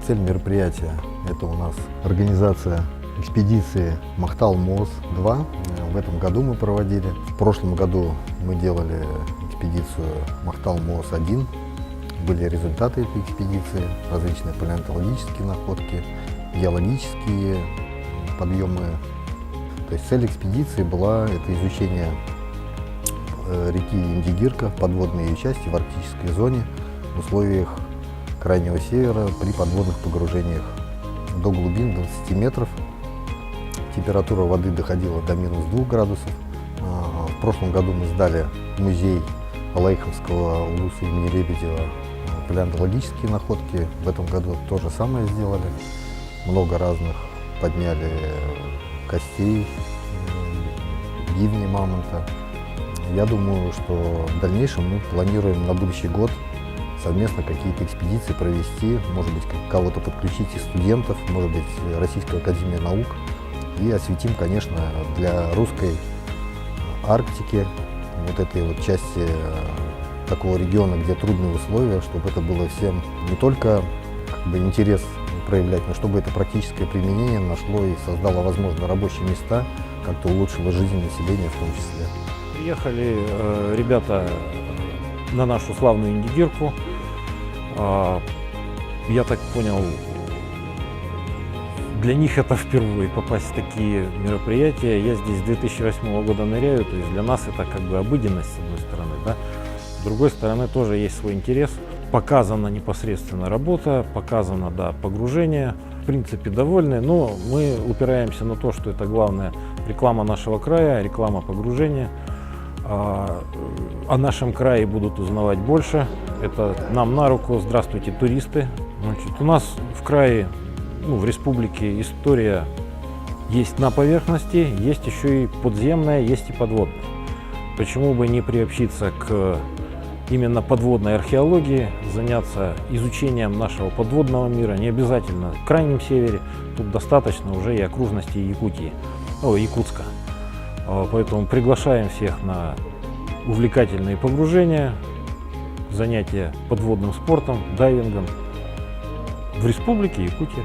Цель мероприятия – это у нас организация экспедиции Махтал-Моос-2. В этом году мы проводили. В прошлом году мы делали экспедицию Махтал-Моос-1. Были результаты этой экспедиции, различные палеонтологические находки, геологические подъемы. То есть цель экспедиции была это изучение реки Индигирка, подводной ее части в арктической зоне в условиях крайнего севера при подводных погружениях до глубин 20 метров. Температура воды доходила до минус 2 градусов. В прошлом году мы сдали в музей Алаиховского улуса имени Лебедева палеонтологические находки. В этом году то же самое сделали. Много разных подняли костей, бивни мамонта. Я думаю, что в дальнейшем мы планируем на будущий год совместно какие-то экспедиции провести, может быть, кого-то подключить из студентов, может быть, Российскую академию наук. И осветим, конечно, для русской Арктики, вот этой вот части такого региона, где трудные условия, чтобы это было всем не только интерес проявлять, но чтобы это практическое применение нашло и создало, возможно, рабочие места, как-то улучшило жизнь населения в том числе. Приехали ребята на нашу славную Индигирку. Я так понял, для них это впервые попасть в такие мероприятия. Я здесь с 2008 года ныряю, то есть для нас это как бы обыденность с одной стороны, да? С другой стороны тоже есть свой интерес. Показана непосредственно работа, показано, да, погружение. В принципе, довольны, но мы упираемся на то, что это главная реклама нашего края, реклама погружения. О нашем крае будут узнавать больше. Это нам на руку. Здравствуйте, туристы. Значит, у нас в крае, в республике история есть на поверхности, есть еще и подземная, есть и подводная. Почему бы не приобщиться к именно подводной археологии, заняться изучением нашего подводного мира, не обязательно в крайнем севере, тут достаточно уже и окружности Якутии, Якутска. Поэтому приглашаем всех на увлекательные погружения, занятия подводным спортом, дайвингом в республике Якутия.